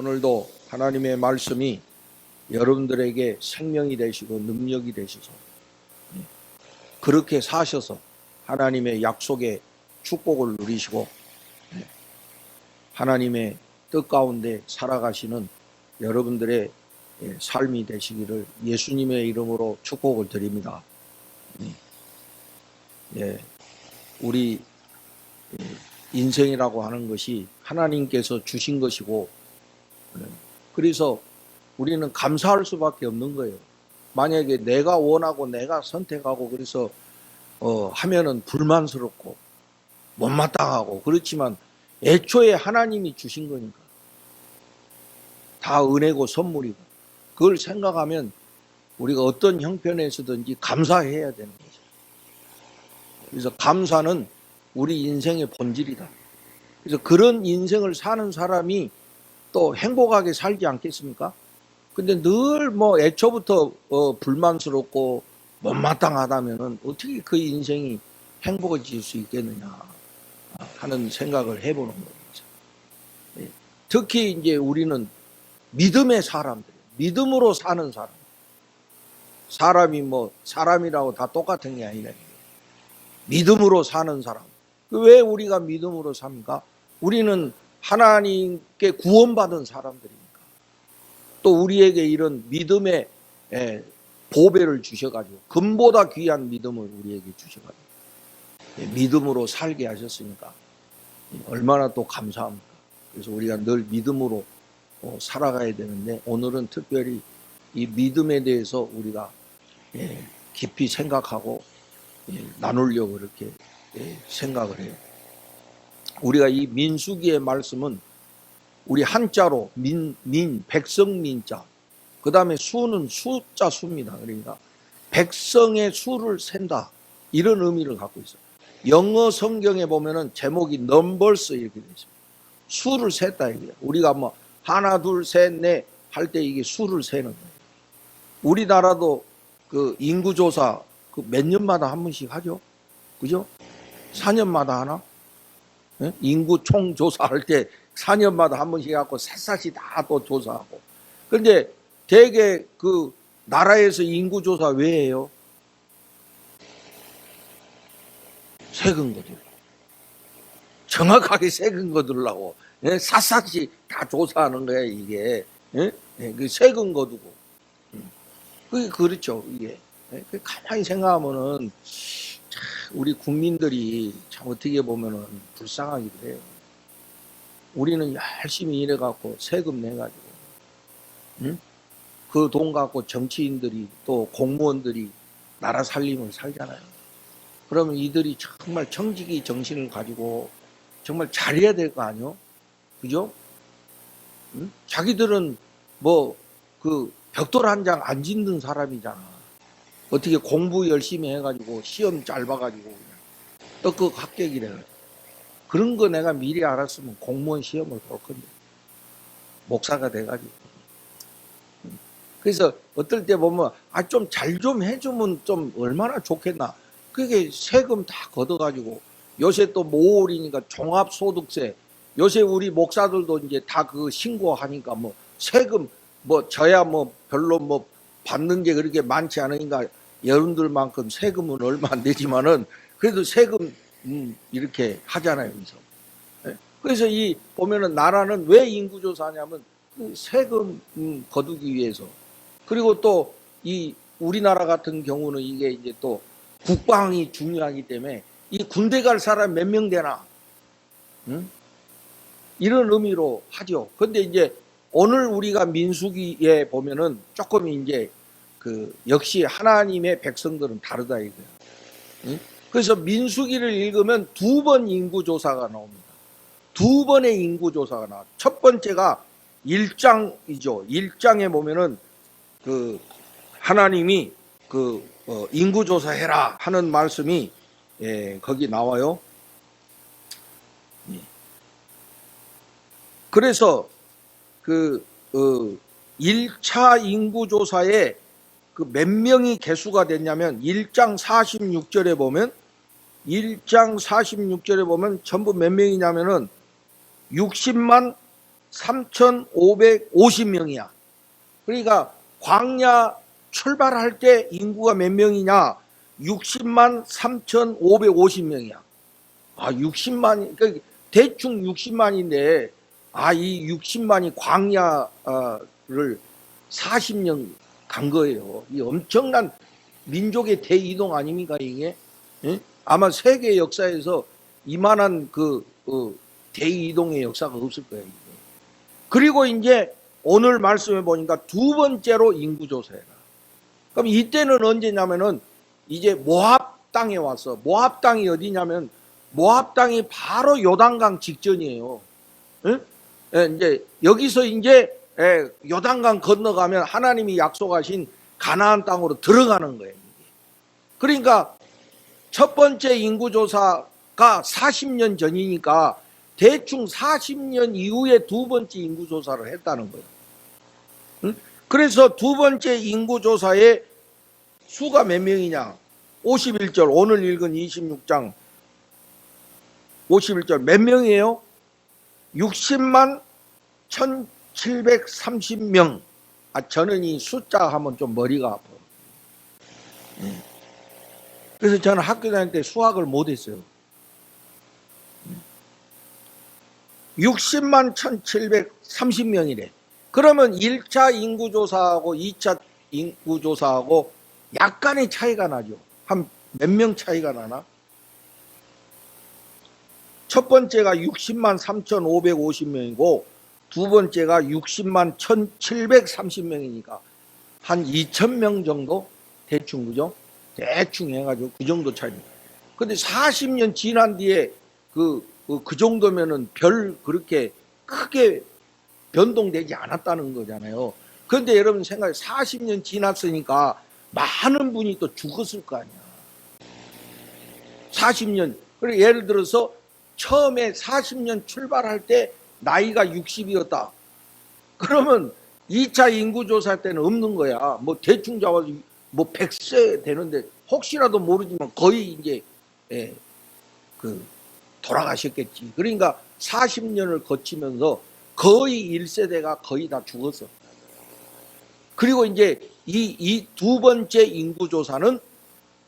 오늘도 하나님의 말씀이 여러분들에게 생명이 되시고 능력이 되셔서 그렇게 사셔서 하나님의 약속의 축복을 누리시고 하나님의 뜻 가운데 살아가시는 여러분들의 삶이 되시기를 예수님의 이름으로 축복을 드립니다. 우리 인생이라고 하는 것이 하나님께서 주신 것이고, 그래서 우리는 감사할 수밖에 없는 거예요. 만약에 내가 원하고 내가 선택하고 그래서 하면은 불만스럽고 못마땅하고, 그렇지만 애초에 하나님이 주신 거니까 다 은혜고 선물이고, 그걸 생각하면 우리가 어떤 형편에서든지 감사해야 되는 거죠. 그래서 감사는 우리 인생의 본질이다. 그래서 그런 인생을 사는 사람이 또 행복하게 살지 않겠습니까? 근데 늘 애초부터 불만스럽고 못마땅하다면은 어떻게 그 인생이 행복해질 수 있겠느냐 하는 생각을 해보는 거죠. 특히 이제 우리는 믿음의 사람들, 믿음으로 사는 사람. 사람이 사람이라고 다 똑같은 게 아니라 믿음으로 사는 사람. 왜 우리가 믿음으로 삽니까? 우리는 하나님께 구원받은 사람들이니까. 또 우리에게 이런 믿음의 보배를 주셔가지고, 금보다 귀한 믿음을 우리에게 주셔가지고 믿음으로 살게 하셨으니까 얼마나 또 감사합니까? 그래서 우리가 늘 믿음으로 살아가야 되는데, 오늘은 특별히 이 믿음에 대해서 우리가 깊이 생각하고 나누려고 이렇게 생각을 해요. 우리가 이 민수기의 말씀은 우리 한자로 백성 민자, 그 다음에 수는 숫자 수입니다. 그러니까 백성의 수를 센다, 이런 의미를 갖고 있어요. 영어 성경에 보면은 제목이 넘버스 이렇게 되어 있습니다. 수를 셌다 이거예요. 우리가 하나 둘 셋 넷 할 때 이게 수를 세는 거예요. 우리나라도 그 인구조사 몇 년마다 한 번씩 하죠. 그죠? 4년마다 하나? 인구 총 조사할 때 4년마다 한 번씩 해갖고 샅샅이 다 또 조사하고. 근데 대개 그 나라에서 인구조사 왜 해요? 세금 거들고. 정확하게 세금 거들라고. 샅샅이 다 조사하는 거야, 이게. 그 세금 거두고. 그게 그렇죠, 이게. 가만히 생각하면은 우리 국민들이 참 어떻게 보면은 불쌍하기도 해요. 우리는 열심히 일해갖고 세금 내가지고, 그 돈 갖고 정치인들이 또 공무원들이 나라 살림을 살잖아요. 그러면 이들이 정말 청지기 정신을 가지고 정말 잘해야 될 거 아니요? 그죠? 자기들은 그 벽돌 한 장 안 짓는 사람이잖아. 어떻게 공부 열심히 해가지고 시험 잘 봐가지고 떡국 합격이래. 그런 거 내가 미리 알았으면 공무원 시험을 볼 건데, 목사가 돼가지고. 그래서 어떨 때 보면 좀 잘 좀 해주면 좀 얼마나 좋겠나. 그게 세금 다 걷어가지고, 요새 또 모월이니까 종합소득세, 요새 우리 목사들도 이제 다 그 신고하니까 세금 저야 별로 받는 게 그렇게 많지 않으니까 여러분들만큼 세금은 얼마 안 되지만은 그래도 세금 이렇게 하잖아요. 그래서 이 보면은 나라는 왜 인구조사하냐면 그 세금 거두기 위해서. 그리고 또 이 우리나라 같은 경우는 이게 이제 또 국방이 중요하기 때문에 이 군대 갈 사람 몇 명 되나, 이런 의미로 하죠. 근데 이제 오늘 우리가 민수기에 보면은 조금 이제 역시 하나님의 백성들은 다르다 이거예요. 그래서 민수기를 읽으면 2번 인구조사가 나옵니다. 2번의 인구조사가 나와요. 첫 번째가 1장이죠. 1장에 보면은 하나님이 인구조사해라 하는 말씀이 거기 나와요. 그래서 1차 인구조사에 몇 명이 개수가 됐냐면 1장 46절에 보면 전부 몇 명이냐면은 60만 3,550명이야. 그러니까 광야 출발할 때 인구가 몇 명이냐? 60만 3,550명이야. 60만이, 그러니까 대충 60만인데, 이 60만이 광야를 40년 간 거예요. 이 엄청난 민족의 대이동 아닙니까, 이게? 예? 아마 세계 역사에서 이만한 대이동의 역사가 없을 거예요. 이게. 그리고 이제 오늘 말씀해 보니까 두 번째로 인구조사해라. 그럼 이때는 언제냐면은 이제 모압 땅에 왔어. 모압 땅이 어디냐면 모압 땅이 바로 요단강 직전이에요. 예? 이제 여기서 이제 요단강 건너가면 하나님이 약속하신 가나안 땅으로 들어가는 거예요. 그러니까 첫 번째 인구조사가 40년 전이니까 대충 40년 이후에 두 번째 인구조사를 했다는 거예요. 응? 그래서 두 번째 인구조사의 수가 몇 명이냐? 51절, 오늘 읽은 26장 51절 몇 명이에요? 60만 1,730명. 저는 이 숫자 하면 좀 머리가 아파요. 그래서 저는 학교 다닐 때 수학을 못했어요. 60만 1,730명이래. 그러면 1차 인구조사하고 2차 인구조사하고 약간의 차이가 나죠. 한 몇 명 차이가 나나? 첫 번째가 60만 3,550명이고 두 번째가 60만 1,730명이니까 한 2,000명 정도 대충, 그죠? 대충 해가지고 그 정도 차이입니다. 근데 40년 지난 뒤에 그 정도면은 별 그렇게 크게 변동되지 않았다는 거잖아요. 그런데 여러분 생각해, 40년 지났으니까 많은 분이 또 죽었을 거 아니야. 40년. 그리고 예를 들어서 처음에 40년 출발할 때 나이가 60이었다. 그러면 2차 인구조사 때는 없는 거야. 뭐 대충 잡아서 뭐 100세 되는데 혹시라도 모르지만 거의 이제 돌아가셨겠지. 그러니까 40년을 거치면서 거의 1세대가 거의 다 죽었어. 그리고 이제 이 두 번째 인구조사는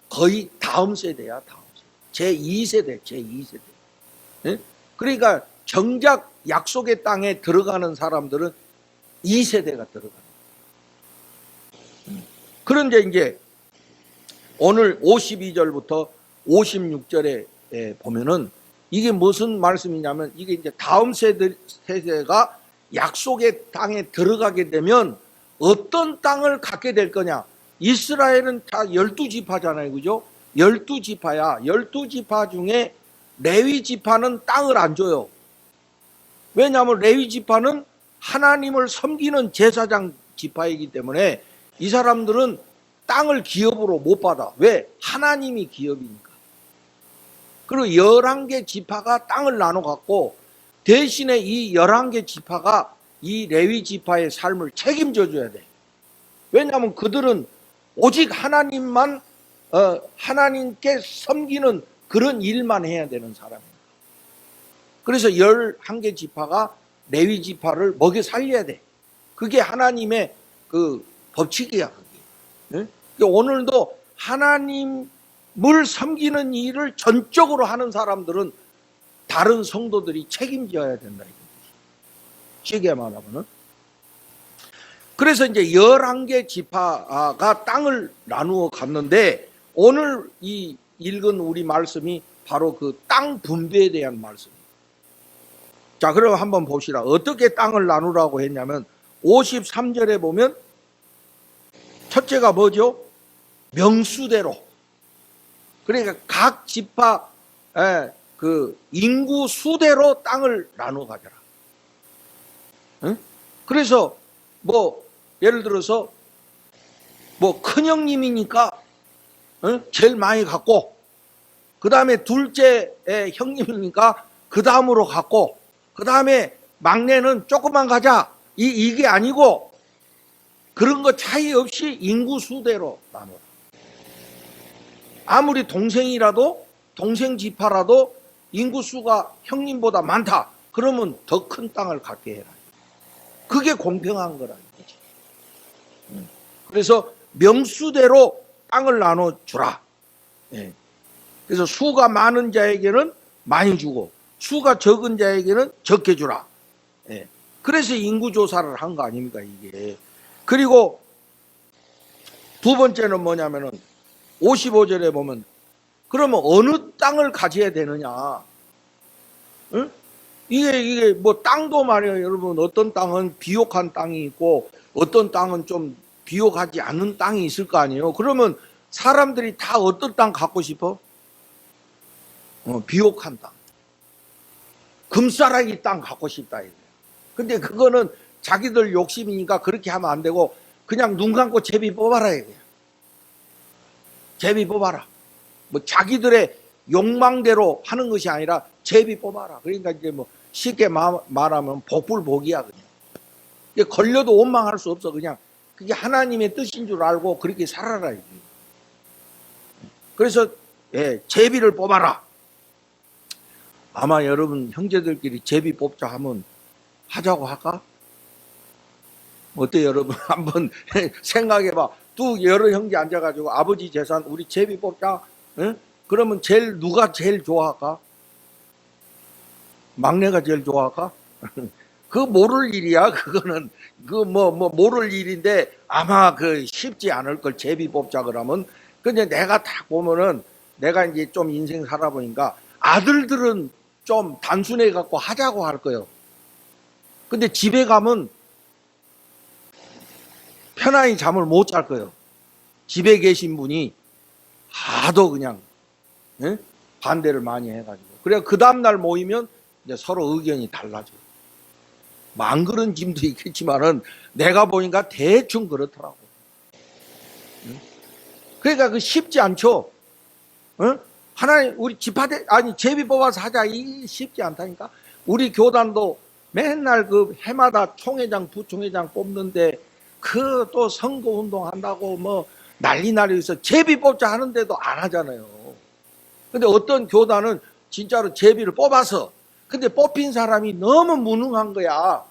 거의 다음 세대야, 다음 세대. 제2세대. 예? 그러니까 정작 약속의 땅에 들어가는 사람들은 2세대가 들어가는 거예요. 그런데 이제 오늘 52절부터 56절에 보면은 이게 무슨 말씀이냐면 이게 이제 다음 세대가 약속의 땅에 들어가게 되면 어떤 땅을 갖게 될 거냐. 이스라엘은 다 12지파잖아요. 그죠? 12지파야. 12지파 중에 레위지파는 땅을 안 줘요. 왜냐하면 레위지파는 하나님을 섬기는 제사장 지파이기 때문에 이 사람들은 땅을 기업으로 못 받아. 왜? 하나님이 기업이니까. 그리고 11개 지파가 땅을 나눠 갖고 대신에 이 11개 지파가 이 레위 지파의 삶을 책임져 줘야 돼. 왜냐하면 그들은 오직 하나님만 하나님께 섬기는 그런 일만 해야 되는 사람이에요. 그래서 11개 지파가 레위 지파를 먹여 살려야 돼. 그게 하나님의 그 법칙이야. 그게. 오늘도 하나님을 섬기는 일을 전적으로 하는 사람들은 다른 성도들이 책임져야 된다. 쉽게 말하면은. 그래서 이제 11개 지파가 땅을 나누어 갔는데 오늘 이 읽은 우리 말씀이 바로 그 땅 분배에 대한 말씀이에요. 자, 그럼 한번 봅시다. 어떻게 땅을 나누라고 했냐면 53절에 보면 첫째가 뭐죠? 명수대로. 그러니까 각 지파 그 인구 수대로 땅을 나누어 가져라. 응? 그래서 뭐 예를 들어서 뭐 큰형님이니까 제일 많이 갖고 그 다음에 둘째 형님이니까 그 다음으로 갖고 그 다음에 막내는 조금만 가자. 이게 아니고 그런 거 차이 없이 인구 수대로 나눠. 아무리 동생이라도 동생 지파라도 인구 수가 형님보다 많다. 그러면 더 큰 땅을 갖게 해라. 그게 공평한 거라는 거지. 그래서 명수대로 땅을 나눠주라. 예. 그래서 수가 많은 자에게는 많이 주고 수가 적은 자에게는 적게 주라. 예. 그래서 인구조사를 한 거 아닙니까 이게. 그리고 두 번째는 뭐냐면은 55절에 보면 그러면 어느 땅을 가져야 되느냐. 응? 이게 뭐 땅도 말이에요 여러분. 어떤 땅은 비옥한 땅이 있고 어떤 땅은 좀 비옥하지 않은 땅이 있을 거 아니에요. 그러면 사람들이 다 어떤 땅 갖고 싶어? 비옥한 땅, 금싸라기 땅 갖고 싶다 이거예요. 근데 그거는 자기들 욕심이니까 그렇게 하면 안 되고 그냥 눈 감고 제비 뽑아라 이거예요. 제비 뽑아라. 뭐 자기들의 욕망대로 하는 것이 아니라 제비 뽑아라. 그러니까 이제 뭐 쉽게 말하면 복불복이야 그냥. 이게 걸려도 원망할 수 없어. 그냥 그게 하나님의 뜻인 줄 알고 그렇게 살아라 이게. 그래서 예, 제비를 뽑아라. 아마 여러분 형제들끼리 제비 뽑자 하면 하자고 할까? 어때 여러분? 한번 생각해봐. 또 여러 형제 앉아가지고 아버지 재산 우리 제비 뽑자. 응? 그러면 누가 제일 좋아할까? 막내가 제일 좋아할까? 그 모를 일이야. 그거는 모를 일인데 아마 그 쉽지 않을 걸 제비 뽑자 그러면. 근데 내가 딱 보면은 내가 이제 좀 인생 살아보니까 아들들은 좀 단순해 갖고 하자고 할 거예요. 근데 집에 가면 편안히 잠을 못 잘 거예요. 집에 계신 분이 하도 그냥 반대를 많이 해가지고. 그래 그 다음날 모이면 이제 서로 의견이 달라져요. 뭐 안 그런 집도 있겠지만은 내가 보니까 대충 그렇더라고. 그러니까 그 쉽지 않죠. 하나님 우리 집합에 아니 제비 뽑아서 하자 이 쉽지 않다니까. 우리 교단도 맨날 그 해마다 총회장 부총회장 뽑는데 그 또 선거운동 한다고 뭐 난리나리해서 제비 뽑자 하는데도 안 하잖아요. 근데 어떤 교단은 진짜로 제비를 뽑아서 근데 뽑힌 사람이 너무 무능한 거야.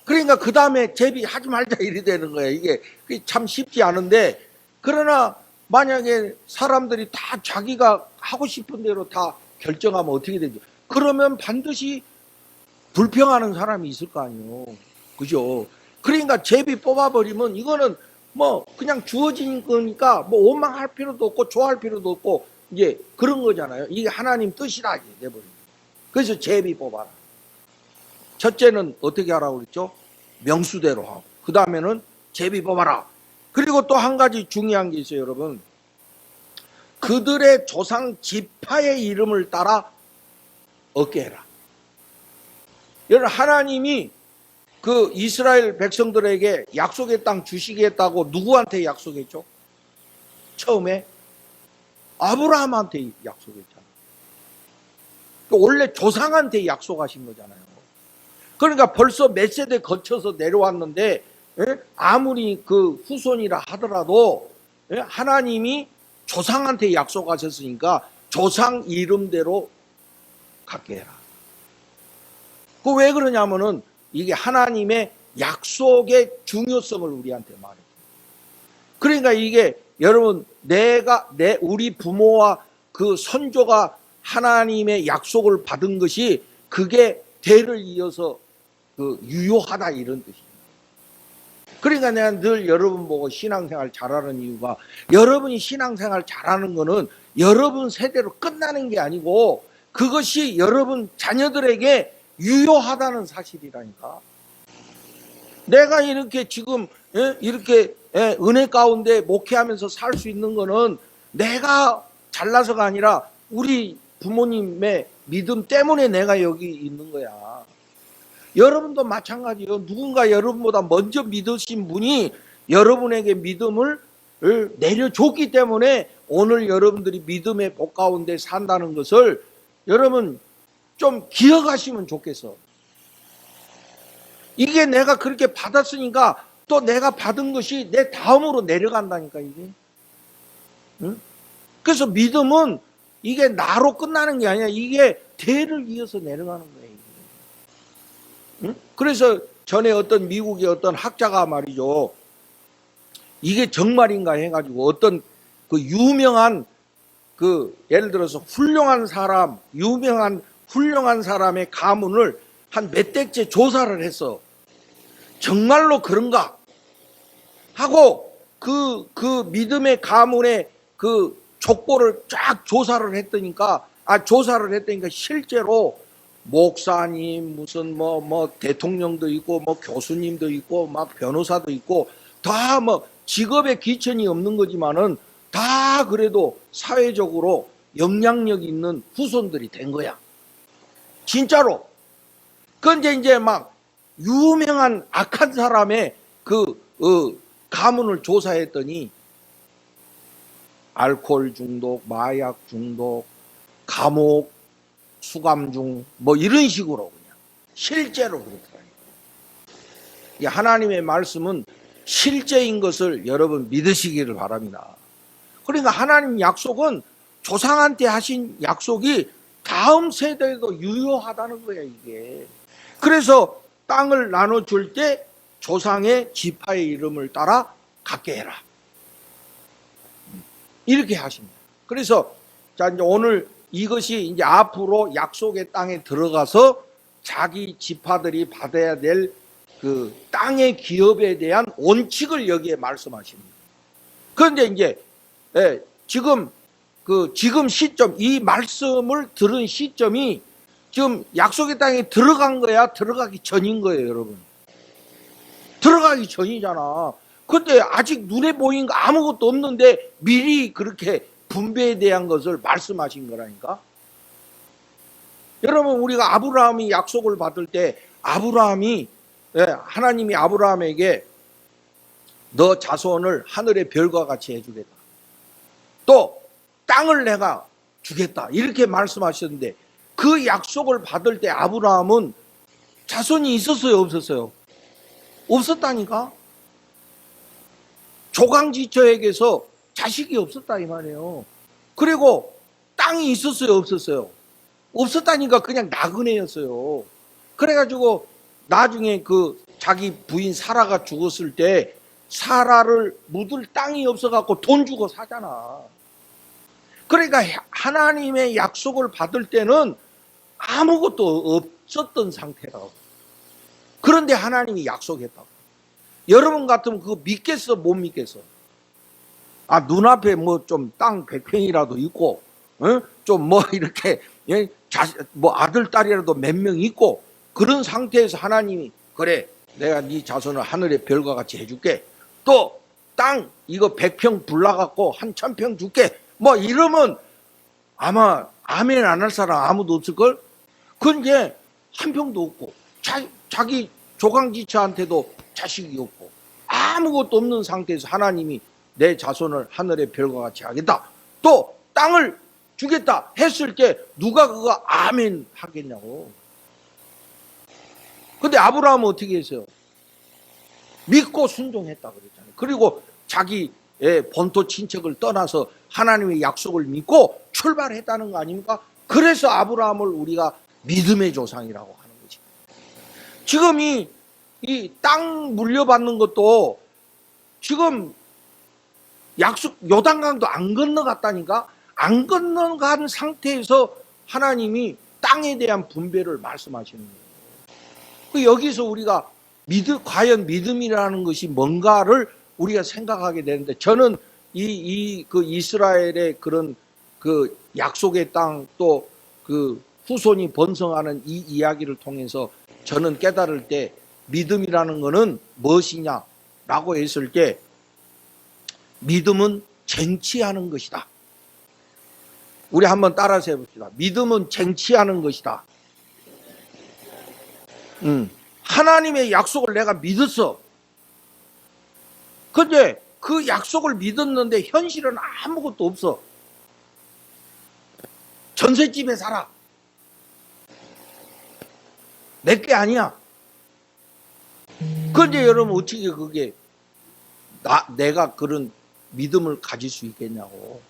그러니까 그 다음에 제비 하지 말자 이래 되는 거야. 이게 참 쉽지 않은데 그러나 만약에 사람들이 다 자기가 하고 싶은 대로 다 결정하면 어떻게 되죠? 그러면 반드시 불평하는 사람이 있을 거 아니에요. 그죠? 그러니까 제비 뽑아버리면 이거는 뭐 그냥 주어진 거니까 뭐 원망할 필요도 없고 좋아할 필요도 없고 이제 그런 거잖아요. 이게 하나님 뜻이라 이제 돼버립니다. 그래서 제비 뽑아라. 첫째는 어떻게 하라고 그랬죠? 명수대로 하고 그 다음에는 제비 뽑아라. 그리고 또 한 가지 중요한 게 있어요 여러분. 그들의 조상 지파의 이름을 따라 얻게 해라. 여러분 하나님이 그 이스라엘 백성들에게 약속의 땅 주시겠다고 누구한테 약속했죠? 처음에 아브라함한테 약속했잖아요. 원래 조상한테 약속하신 거잖아요. 그러니까 벌써 몇 세대 거쳐서 내려왔는데 아무리 그 후손이라 하더라도 하나님이 조상한테 약속하셨으니까 조상 이름대로 갖게 해라. 그 왜 그러냐면은 이게 하나님의 약속의 중요성을 우리한테 말해요. 그러니까 이게 여러분 우리 부모와 그 선조가 하나님의 약속을 받은 것이 그게 대를 이어서 그 유효하다 이런 뜻이에요. 그러니까 내가 늘 여러분 보고 신앙생활 잘하는 이유가 여러분이 신앙생활 잘하는 거는 여러분 세대로 끝나는 게 아니고 그것이 여러분 자녀들에게 유효하다는 사실이라니까. 내가 이렇게 지금 이렇게 은혜 가운데 목회하면서 살 수 있는 거는 내가 잘나서가 아니라 우리 부모님의 믿음 때문에 내가 여기 있는 거야. 여러분도 마찬가지예요. 누군가 여러분보다 먼저 믿으신 분이 여러분에게 믿음을 내려줬기 때문에 오늘 여러분들이 믿음의 복 가운데 산다는 것을 여러분 좀 기억하시면 좋겠어. 이게 내가 그렇게 받았으니까 또 내가 받은 것이 내 다음으로 내려간다니까 이게. 응? 그래서 믿음은 이게 나로 끝나는 게 아니야. 이게 대를 이어서 내려가는 거예요. 응? 그래서 전에 어떤 미국의 어떤 학자가 말이죠. 이게 정말인가 해가지고 어떤 그 유명한 그 예를 들어서 훌륭한 사람, 유명한 훌륭한 사람의 가문을 한 몇 대째 조사를 했어. 정말로 그런가? 하고 그 믿음의 가문의 그 족보를 쫙 조사를 했더니까 실제로 목사님 무슨 뭐 대통령도 있고 뭐 교수님도 있고 막 변호사도 있고 다 뭐 직업에 기천이 없는 거지만은 다 그래도 사회적으로 영향력 있는 후손들이 된 거야. 진짜로. 그런데 이제 막 유명한 악한 사람의 가문을 조사했더니 알코올 중독, 마약 중독, 감옥, 수감중 뭐 이런 식으로 그냥 실제로 그렇더라고요. 하나님의 말씀은 실제인 것을 여러분 믿으시기를 바랍니다. 그러니까 하나님 약속은 조상한테 하신 약속이 다음 세대에도 유효하다는 거야 이게. 그래서 땅을 나눠줄 때 조상의 지파의 이름을 따라 갖게 해라. 이렇게 하십니다. 그래서 자 이제 오늘 이것이 이제 앞으로 약속의 땅에 들어가서 자기 지파들이 받아야 될 그 땅의 기업에 대한 원칙을 여기에 말씀하십니다. 그런데 이제 지금 시점, 이 말씀을 들은 시점이 지금 약속의 땅에 들어간 거야, 들어가기 전인 거예요, 여러분. 들어가기 전이잖아. 근데 아직 눈에 보이는 거 아무것도 없는데 미리 그렇게 분배에 대한 것을 말씀하신 거라니까. 여러분, 우리가 아브라함이 약속을 받을 때 하나님이 아브라함에게 너 자손을 하늘의 별과 같이 해주겠다. 또 땅을 내가 주겠다. 이렇게 말씀하셨는데 그 약속을 받을 때 아브라함은 자손이 있었어요, 없었어요? 없었다니까. 조강지처에게서 자식이 없었다 이 말이에요. 그리고 땅이 있었어요, 없었어요? 없었다니까. 그냥 나그네였어요. 그래가지고 나중에 그 자기 부인 사라가 죽었을 때 사라를 묻을 땅이 없어갖고 돈 주고 사잖아. 그러니까 하나님의 약속을 받을 때는 아무것도 없었던 상태라고. 그런데 하나님이 약속했다고. 여러분 같으면 그거 믿겠어, 못 믿겠어? 눈앞에 뭐 좀 땅 100평이라도 있고, 좀 뭐 이렇게, 뭐 아들, 딸이라도 몇 명 있고, 그런 상태에서 하나님이, 그래, 내가 네 자손을 하늘의 별과 같이 해줄게. 또, 땅, 이거 100평 불나갖고 한 1000평 줄게. 뭐 이러면 아마 아멘 안 할 사람 아무도 없을걸? 그런데 한 평도 없고, 자기 조강지처한테도 자식이 없고, 아무것도 없는 상태에서 하나님이 내 자손을 하늘의 별과 같이 하겠다. 또 땅을 주겠다 했을 때 누가 그거 아멘 하겠냐고. 근데 아브라함은 어떻게 했어요? 믿고 순종했다 그랬잖아요. 그리고 자기 본토 친척을 떠나서 하나님의 약속을 믿고 출발했다는 거 아닙니까? 그래서 아브라함을 우리가 믿음의 조상이라고 하는 거지. 지금 이 땅 물려받는 것도 지금 약속 요단강도 안 건너갔다니까. 안 건너간 상태에서 하나님이 땅에 대한 분배를 말씀하시는 거예요. 여기서 우리가 과연 믿음이라는 것이 뭔가를 우리가 생각하게 되는데, 저는 그 이스라엘의 그런 그 약속의 땅, 또 그 후손이 번성하는 이 이야기를 통해서 저는 깨달을 때 믿음이라는 것은 무엇이냐라고 했을 때, 믿음은 쟁취하는 것이다. 우리 한번 따라서 해봅시다. 믿음은 쟁취하는 것이다. 하나님의 약속을 내가 믿었어. 근데 그 약속을 믿었는데 현실은 아무것도 없어. 전셋집에 살아. 내게 아니야. 근데 여러분 어떻게 그게 내가 그런 믿음을 가질 수 있겠냐고.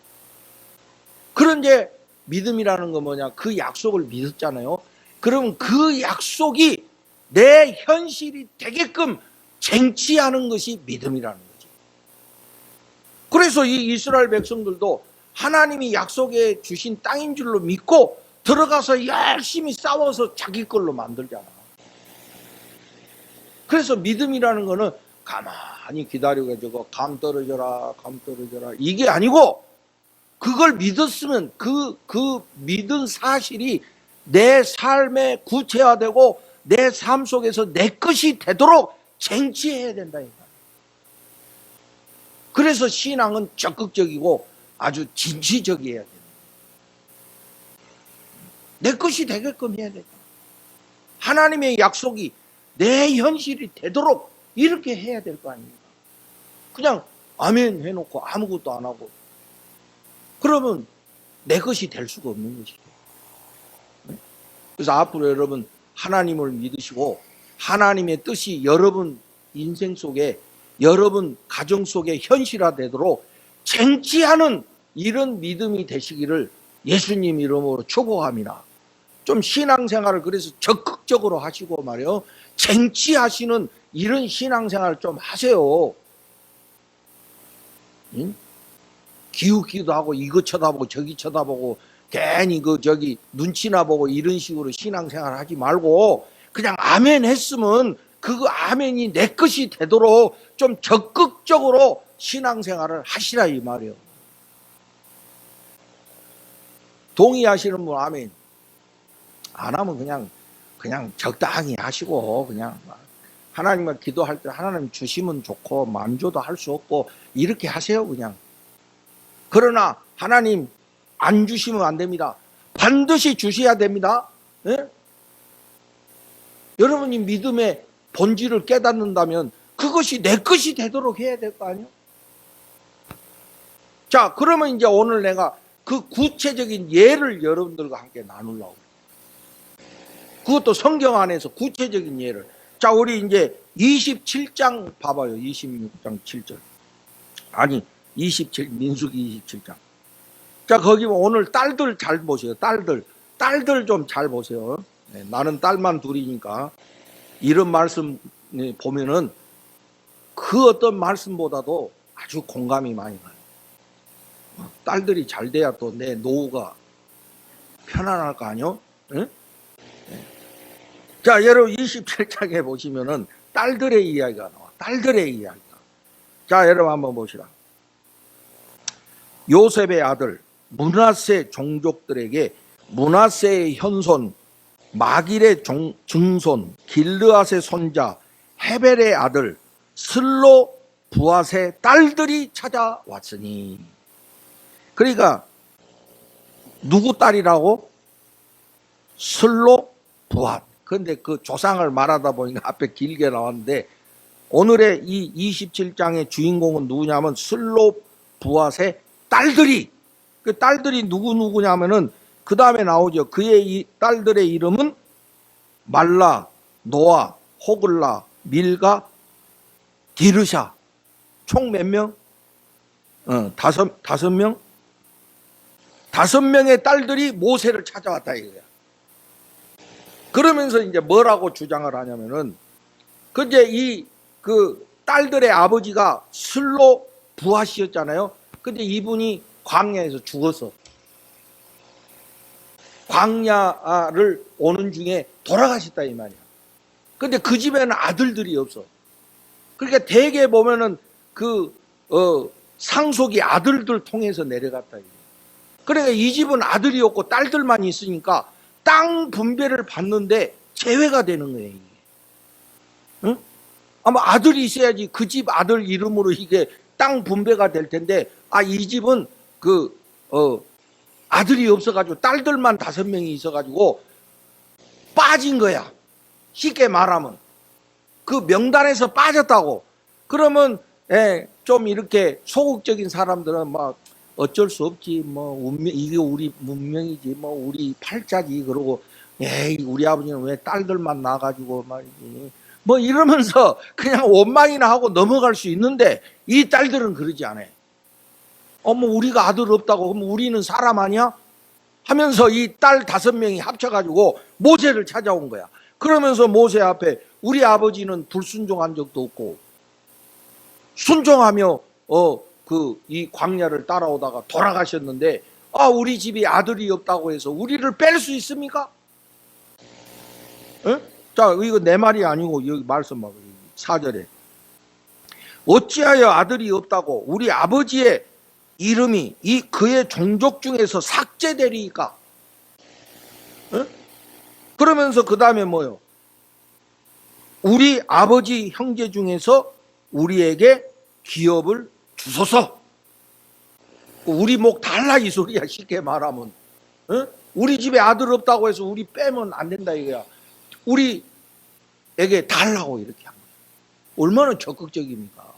그런데 믿음이라는 건 뭐냐? 그 약속을 믿었잖아요. 그럼 그 약속이 내 현실이 되게끔 쟁취하는 것이 믿음이라는 거죠. 그래서 이 이스라엘 백성들도 하나님이 약속해 주신 땅인 줄로 믿고 들어가서 열심히 싸워서 자기 걸로 만들잖아. 그래서 믿음이라는 거는 가만히 기다려가지고 감 떨어져라 이게 아니고, 그걸 믿었으면 그 믿은 사실이 내 삶에 구체화되고 내 삶 속에서 내 것이 되도록 쟁취해야 된다니까. 그래서 신앙은 적극적이고 아주 진취적이어야 된다. 내 것이 되게끔 해야 된다. 하나님의 약속이 내 현실이 되도록 이렇게 해야 될 거 아닙니까? 그냥 아멘 해놓고 아무것도 안 하고 그러면 내 것이 될 수가 없는 것이죠. 그래서 앞으로 여러분 하나님을 믿으시고 하나님의 뜻이 여러분 인생 속에, 여러분 가정 속에 현실화되도록 쟁취하는 이런 믿음이 되시기를 예수님 이름으로 축복합니다. 좀 신앙생활을 그래서 적극적으로 하시고 말이요, 쟁취하시는 이런 신앙생활을 좀 하세요. 응? 기웃기도 하고 이거 쳐다보고 저기 쳐다보고 괜히 눈치나 보고 이런 식으로 신앙생활 하지 말고 그냥 아멘 했으면 그 아멘이 내 것이 되도록 좀 적극적으로 신앙생활을 하시라 이 말이에요. 동의하시는 분 아멘, 안 하면 그냥 적당히 하시고 그냥 하나님과 기도할 때 하나님 주시면 좋고 맘 줘도 할 수 없고 이렇게 하세요 그냥. 그러나 하나님 안 주시면 안 됩니다. 반드시 주셔야 됩니다. 예? 여러분이 믿음의 본질을 깨닫는다면 그것이 내 것이 되도록 해야 될 거 아니에요? 자, 그러면 이제 오늘 내가 그 구체적인 예를 여러분들과 함께 나누려고. 그것도 성경 안에서 구체적인 예를. 자, 우리 이제 27장 봐봐요. 26장 7절. 아니, 민수기 27장. 자, 거기 오늘 딸들 잘 보세요. 딸들 좀 잘 보세요. 네, 나는 딸만 둘이니까 이런 말씀 보면은 그 어떤 말씀보다도 아주 공감이 많이 가요. 딸들이 잘 돼야 또 내 노후가 편안할 거 아니요? 네? 네. 자, 여러분 27장에 보시면은 딸들의 이야기가 나와. 딸들의 이야기가. 자, 여러분 한번 보시라. 요셉의 아들 므낫세 종족들에게 므낫세의 현손 마길의 증손 길르앗의 손자 헤벨의 아들 슬로 부앗의 딸들이 찾아왔으니. 그러니까 누구 딸이라고? 슬로 부앗. 그런데 그 조상을 말하다 보니까 앞에 길게 나왔는데 오늘의 이 27장의 주인공은 누구냐면 슬로 부앗의 딸들이. 그 딸들이 누구냐면은 그 다음에 나오죠. 그의 이 딸들의 이름은 말라, 노아, 호글라, 밀가, 디르샤. 총 몇 명? 다섯 명? 5명의 딸들이 모세를 찾아왔다 이거야. 그러면서 이제 뭐라고 주장을 하냐면은 이제 그 딸들의 아버지가 슬로 부앗이었잖아요. 근데 이분이 광야에서 죽었어. 광야를 오는 중에 돌아가셨다 이 말이야. 근데 그 집에는 아들들이 없어. 그러니까 대개 보면은 상속이 아들들 통해서 내려갔다. 그러니까 이 집은 아들이 없고 딸들만 있으니까 땅 분배를 받는데 제외가 되는 거예요. 이게. 응? 아마 아들이 있어야지 그 집 아들 이름으로 이게 땅 분배가 될 텐데, 이 집은 아들이 없어가지고 딸들만 5명이 있어가지고 빠진 거야. 쉽게 말하면 그 명단에서 빠졌다고. 그러면 좀 이렇게 소극적인 사람들은 막 어쩔 수 없지, 이게 우리 문명이지, 우리 팔자지, 그러고 우리 아버지는 왜 딸들만 나가지고 말이지, 이러면서 그냥 원망이나 하고 넘어갈 수 있는데 이 딸들은 그러지 않아요. 우리가 아들 없다고 그럼 우리는 사람 아니야? 하면서 이 딸 5명이 합쳐가지고 모세를 찾아온 거야. 그러면서 모세 앞에 우리 아버지는 불순종한 적도 없고 순종하며 이 광야를 따라오다가 돌아가셨는데 우리 집이 아들이 없다고 해서 우리를 뺄 수 있습니까? 에? 자, 이거 내 말이 아니고 여기 말씀 봐봐요. 4절에 어찌하여 아들이 없다고 우리 아버지의 이름이 이 그의 종족 중에서 삭제되리까? 에? 그러면서 그 다음에 뭐요? 우리 아버지 형제 중에서 우리에게 기업을 주소서. 우리 목 달라 이 소리야. 쉽게 말하면 우리 집에 아들 없다고 해서 우리 빼면 안 된다 이거야. 우리에게 달라고 이렇게 한 거야. 얼마나 적극적입니까?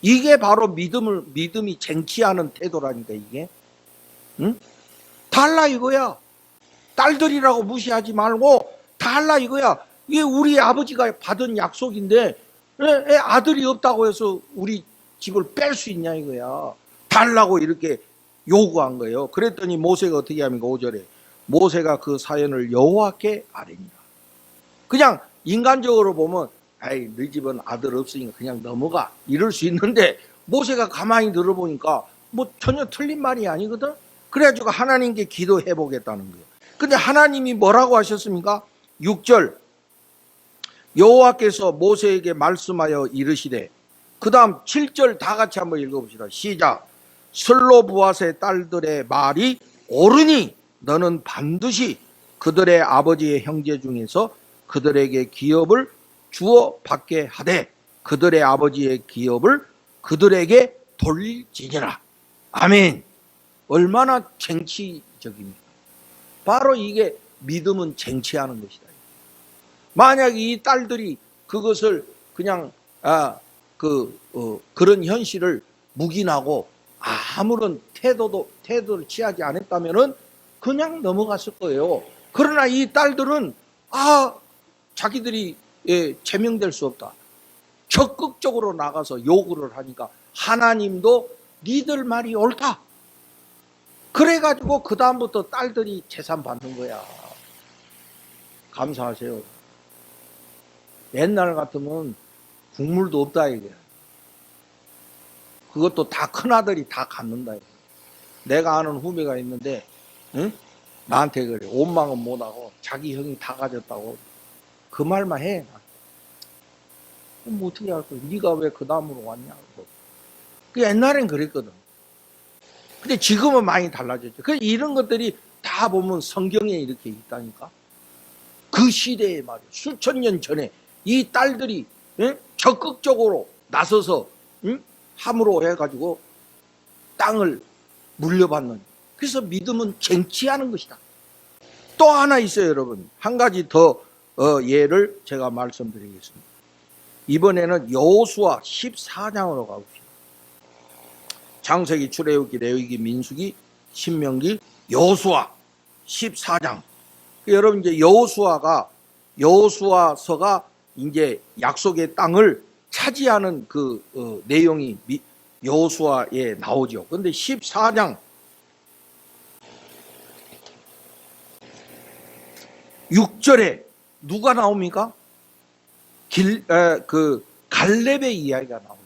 이게 바로 믿음이 쟁취하는 태도라니까 이게. 응? 달라 이거야. 딸들이라고 무시하지 말고 달라 이거야. 이게 우리 아버지가 받은 약속인데 왜 아들이 없다고 해서 우리 집을 뺄 수 있냐 이거야. 달라고 이렇게 요구한 거예요. 그랬더니 모세가 어떻게 합니까? 5절에 모세가 그 사연을 여호와께 아뢰니라. 그냥 인간적으로 보면 너희 집은 아들 없으니까 그냥 넘어가 이럴 수 있는데 모세가 가만히 들어보니까 뭐 전혀 틀린 말이 아니거든. 그래가지고 하나님께 기도해 보겠다는 거예요. 근데 하나님이 뭐라고 하셨습니까? 6절 여호와께서 모세에게 말씀하여 이르시되, 그 다음 7절 다 같이 한번 읽어봅시다. 시작. 슬로브앗의 딸들의 말이 옳으니 너는 반드시 그들의 아버지의 형제 중에서 그들에게 기업을 주어 받게 하되 그들의 아버지의 기업을 그들에게 돌릴지니라. 아멘. 얼마나 쟁취적입니까? 바로 이게 믿음은 쟁취하는 것이다. 만약 이 딸들이 그것을 그냥 그런 현실을 묵인하고 아무런 태도를 취하지 않았다면은 그냥 넘어갔을 거예요. 그러나 이 딸들은 자기들이 제명될 수 없다. 적극적으로 나가서 요구를 하니까 하나님도 니들 말이 옳다. 그래가지고 그 다음부터 딸들이 재산 받는 거야. 감사하세요. 옛날 같으면 국물도 없다 이게. 그것도 다 큰아들이 다 갖는다 이게. 내가 아는 후배가 있는데 나한테 그래. 원망은 못하고 자기 형이 다 가졌다고 그 말만 해. 그럼 뭐 어떻게 할 거야? 네가 왜 그 다음으로 왔냐고. 그 옛날엔 그랬거든. 근데 지금은 많이 달라졌죠. 그래서 이런 것들이 다 보면 성경에 이렇게 있다니까. 그 시대에 말이야. 수천 년 전에 이 딸들이 적극적으로 나서서 함으로 해가지고 땅을 물려받는. 그래서 믿음은 쟁취하는 것이다. 또 하나 있어요, 여러분. 한 가지 더 예를 제가 말씀드리겠습니다. 이번에는 여호수아 14장으로 가봅시다. 창세기, 출애굽기, 레위기, 민수기, 신명기, 여호수아 14장. 여러분 이제 여호수아서가 이제 약속의 땅을 차지하는 그 내용이 여호수아에 나오죠. 그런데 14장 6절에 누가 나옵니까? 갈렙의 이야기가 나오죠.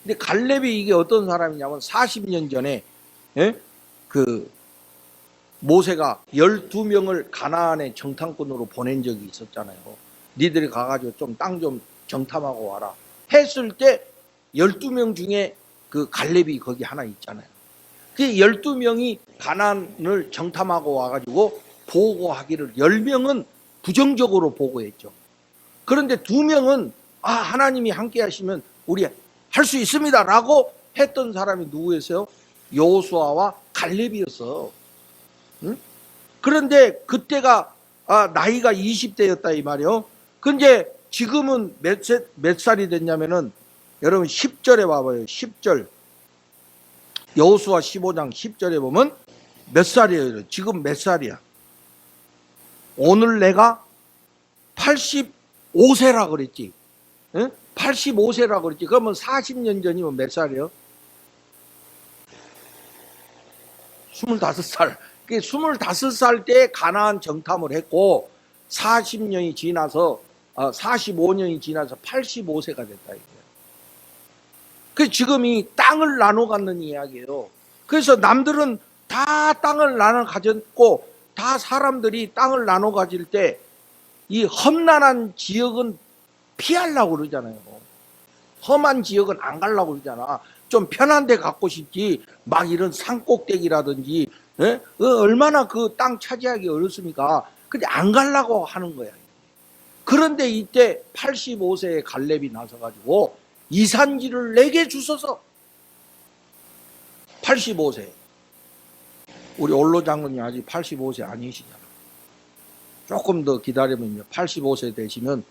근데 갈렙이 이게 어떤 사람이냐면 40년 전에 모세가 12명을 가나안의 정탐꾼으로 보낸 적이 있었잖아요. 니들이 가가지고 좀 땅 좀 정탐하고 와라 했을 때 12명 중에 그 갈렙이 거기 하나 있잖아요. 그 12명이 가나안을 정탐하고 와가지고 보고하기를 10명은 부정적으로 보고했죠. 그런데 2명은 하나님이 함께 하시면 우리 할 수 있습니다 라고 했던 사람이 누구였어요? 여호수아와 갈렙이었어. 응? 그런데 그때가 나이가 20대였다 이 말이요. 근데 지금은 몇 살이 됐냐면은 여러분 10절에 봐봐요. 10절 여호수아 15장 10절에 보면 몇 살이에요? 지금 몇 살이야? 오늘 내가 85세라 그랬지. 응? 85세라 그랬지. 그러면 40년 전이면 몇 살이에요? 25살. 25살 때 가나안 정탐을 했고 40년이 지나서 45년이 지나서 85세가 됐다 이거예요. 그 지금 이 땅을 나눠 갖는 이야기예요. 그래서 남들은 다 땅을 나눠 가졌고 다 사람들이 땅을 나눠 가질 때 이 험난한 지역은 피하려고 그러잖아요. 험한 지역은 안 가려고 그러잖아. 좀 편한 데 갖고 싶지. 막 이런 산꼭대기라든지 얼마나 그 땅 차지하기 어렵습니까? 근데 안 가려고 하는 거야. 그런데 이때 85세의 갈렙이 나서가지고 이 산지를 내게 주소서. 85세. 우리 올로 장군이 아직 85세 아니시잖아. 조금 더 기다리면 85세 되시면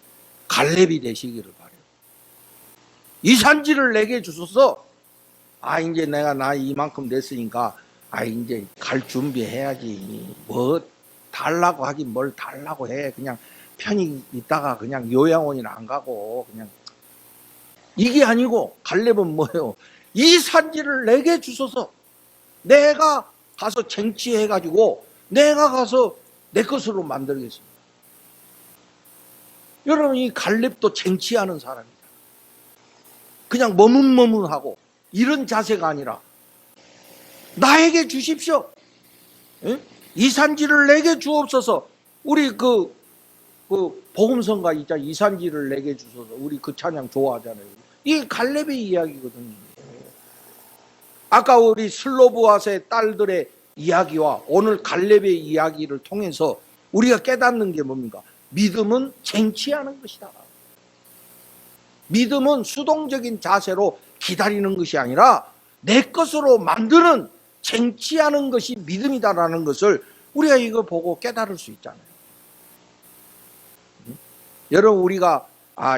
갈렙이 되시기를 바래요. 이 산지를 내게 주소서. 이제 내가 나이 이만큼 됐으니까 이제 갈 준비해야지. 뭐 달라고 하긴 뭘 달라고 해. 그냥 편히 있다가 그냥 요양원이나 안 가고 그냥. 이게 아니고 갈렙은 뭐예요? 이 산지를 내게 주소서. 내가 가서 쟁취해가지고 내가 가서 내 것으로 만들겠습니다. 여러분, 이 갈렙도 쟁취하는 사람이다. 그냥 머뭇머뭇하고 이런 자세가 아니라 나에게 주십시오. 이 산지를 내게 주옵소서. 우리 그 복음성가 있자, 이 산지를 내게 주소서. 우리 그 찬양 좋아하잖아요. 이 갈렙의 이야기거든요. 아까 우리 슬로브앗의 딸들의 이야기와 오늘 갈렙의 이야기를 통해서 우리가 깨닫는 게 뭡니까? 믿음은 쟁취하는 것이다. 믿음은 수동적인 자세로 기다리는 것이 아니라 내 것으로 만드는, 쟁취하는 것이 믿음이다라는 것을 우리가 이거 보고 깨달을 수 있잖아요. 여러분, 우리가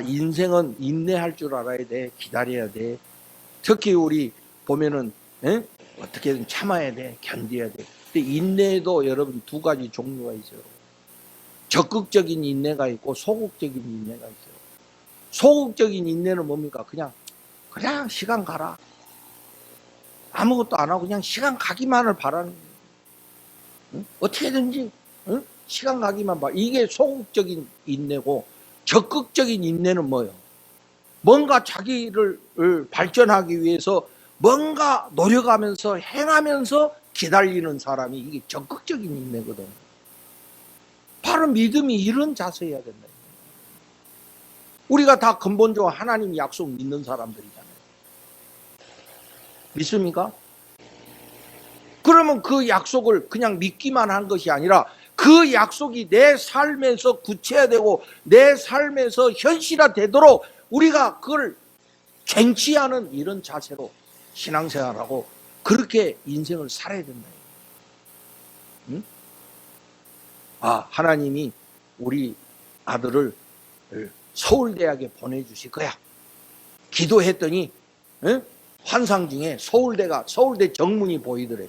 인생은 인내할 줄 알아야 돼. 기다려야 돼. 특히 우리 보면은 어떻게든 참아야 돼. 견뎌야 돼. 근데 인내에도 여러분 두 가지 종류가 있어요. 적극적인 인내가 있고 소극적인 인내가 있어요. 소극적인 인내는 뭡니까? 그냥 시간 가라. 아무것도 안 하고 그냥 시간 가기만을 바라는 거예요. 어떻게든지 시간 가기만 봐. 이게 소극적인 인내고, 적극적인 인내는 뭐예요? 뭔가 자기를 발전하기 위해서 뭔가 노력하면서 행하면서 기다리는 사람이 이게 적극적인 인내거든. 바로 믿음이 이런 자세여야 된다. 우리가 다 근본적으로 하나님 약속 믿는 사람들이잖아요. 믿습니까? 그러면 그 약속을 그냥 믿기만 한 것이 아니라 그 약속이 내 삶에서 구체화되고 내 삶에서 현실화되도록 우리가 그걸 쟁취하는 이런 자세로 신앙생활하고 그렇게 인생을 살아야 된다. 하나님이 우리 아들을 서울대학에 보내주실 거야. 기도했더니 환상 중에 서울대 정문이 보이더래.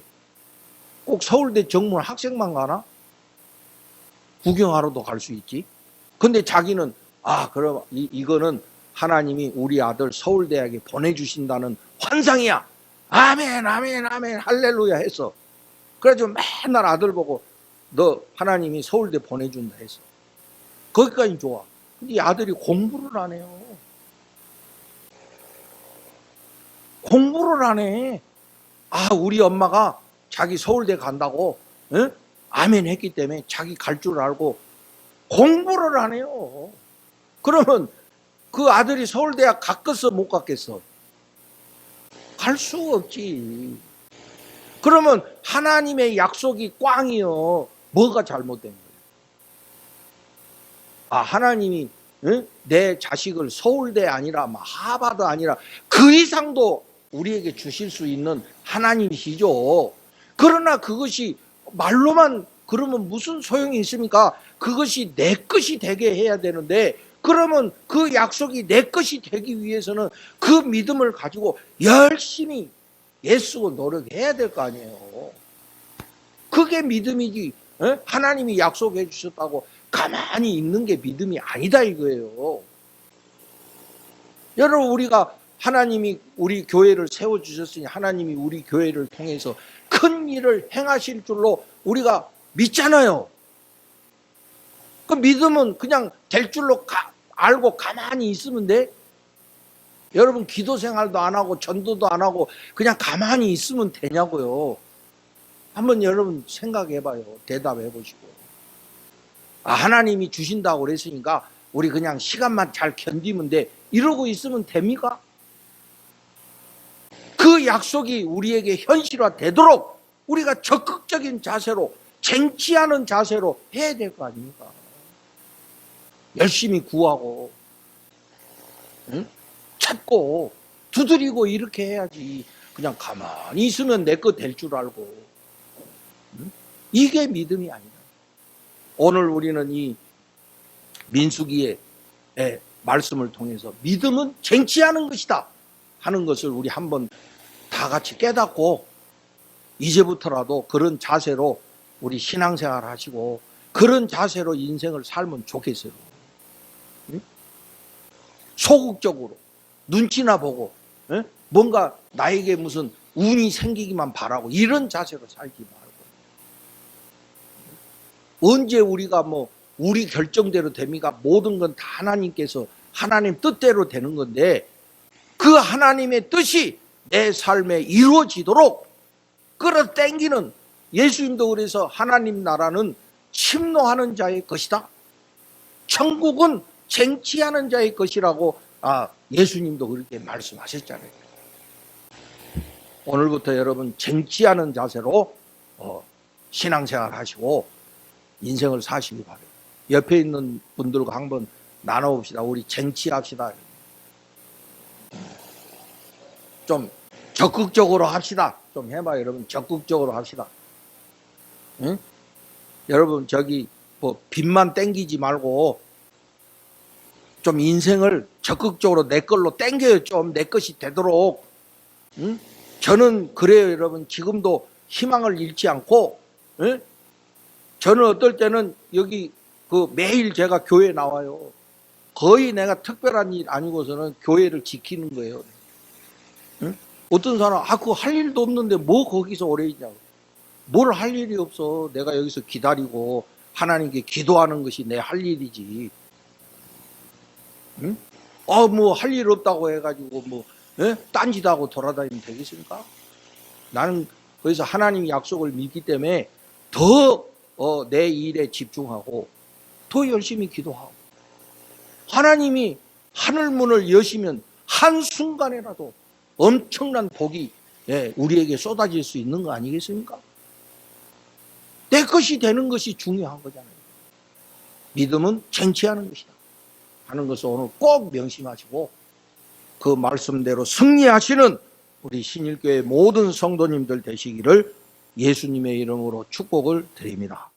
꼭 서울대 정문 학생만 가나? 구경하러도 갈 수 있지. 근데 자기는 그럼 이거는 하나님이 우리 아들 서울대학에 보내주신다는 환상이야. 아멘, 아멘, 아멘, 할렐루야 했어. 그래가지고 맨날 아들 보고 너 하나님이 서울대 보내준다 했어. 거기까지 좋아. 근데 이 아들이 공부를 안 해요. 공부를 안 해. 우리 엄마가 자기 서울대 간다고 아멘 했기 때문에 자기 갈 줄 알고 공부를 안 해요. 그러면 그 아들이 서울대학 갔겠어, 못 갔겠어? 갈 수 없지. 그러면 하나님의 약속이 꽝이요. 뭐가 잘못된 거예요? 하나님이 내 자식을 서울대 아니라 하버드 아니라 그 이상도 우리에게 주실 수 있는 하나님이시죠. 그러나 그것이 말로만 그러면 무슨 소용이 있습니까? 그것이 내 것이 되게 해야 되는데, 그러면 그 약속이 내 것이 되기 위해서는 그 믿음을 가지고 열심히 애쓰고 노력해야 될 거 아니에요. 그게 믿음이지. 하나님이 약속해 주셨다고 가만히 있는 게 믿음이 아니다 이거예요. 여러분, 우리가 하나님이 우리 교회를 세워주셨으니 하나님이 우리 교회를 통해서 큰 일을 행하실 줄로 우리가 믿잖아요. 그 믿음은 그냥 될 줄로 알고 가만히 있으면 돼? 여러분 기도 생활도 안 하고 전도도 안 하고 그냥 가만히 있으면 되냐고요. 한번 여러분 생각해봐요. 대답해 보시고. 하나님이 주신다고 그랬으니까 우리 그냥 시간만 잘 견디면 돼. 이러고 있으면 됩니까? 그 약속이 우리에게 현실화되도록 우리가 적극적인 자세로, 쟁취하는 자세로 해야 될 거 아닙니까? 열심히 구하고, 응? 찾고, 두드리고 이렇게 해야지. 그냥 가만히 있으면 내 거 될 줄 알고. 응? 이게 믿음이 아니다. 오늘 우리는 이 민수기의 말씀을 통해서 믿음은 쟁취하는 것이다 하는 것을 우리 한번 다 같이 깨닫고 이제부터라도 그런 자세로 우리 신앙생활 하시고 그런 자세로 인생을 살면 좋겠어요. 응? 소극적으로 눈치나 보고 뭔가 나에게 무슨 운이 생기기만 바라고 이런 자세로 살지 말고 언제 우리가 뭐 우리 결정대로 됩니까? 모든 건 다 하나님께서 하나님 뜻대로 되는 건데 그 하나님의 뜻이 내 삶에 이루어지도록 끌어당기는, 예수님도 그래서 하나님 나라는 침노하는 자의 것이다. 천국은 쟁취하는 자의 것이라고 예수님도 그렇게 말씀하셨잖아요. 오늘부터 여러분 쟁취하는 자세로 신앙생활 하시고 인생을 사시기 바랍니다. 옆에 있는 분들과 한번 나눠봅시다. 우리 쟁취합시다. 좀 적극적으로 합시다. 좀 해봐요, 여러분. 적극적으로 합시다. 응? 여러분 저기 뭐 빚만 땡기지 말고 좀 인생을 적극적으로 내 걸로 땡겨요. 좀 내 것이 되도록. 응? 저는 그래요, 여러분. 지금도 희망을 잃지 않고, 응? 저는 어떨 때는 여기 매일 제가 교회 나와요. 거의 내가 특별한 일 아니고서는 교회를 지키는 거예요. 응? 어떤 사람 그거 할 일도 없는데 뭐 거기서 오래 있냐고. 뭘 할 일이 없어. 내가 여기서 기다리고 하나님께 기도하는 것이 내 할 일이지. 응? 뭐 할 일 없다고 해가지고 딴짓하고 돌아다니면 되겠습니까? 나는 거기서 하나님 약속을 믿기 때문에 더 내 일에 집중하고 더 열심히 기도하고 하나님이 하늘문을 여시면 한순간에라도 엄청난 복이 우리에게 쏟아질 수 있는 거 아니겠습니까? 내 것이 되는 것이 중요한 거잖아요. 믿음은 쟁취하는 것이다 하는 것을 오늘 꼭 명심하시고 그 말씀대로 승리하시는 우리 신일교회 모든 성도님들 되시기를 예수님의 이름으로 축복을 드립니다.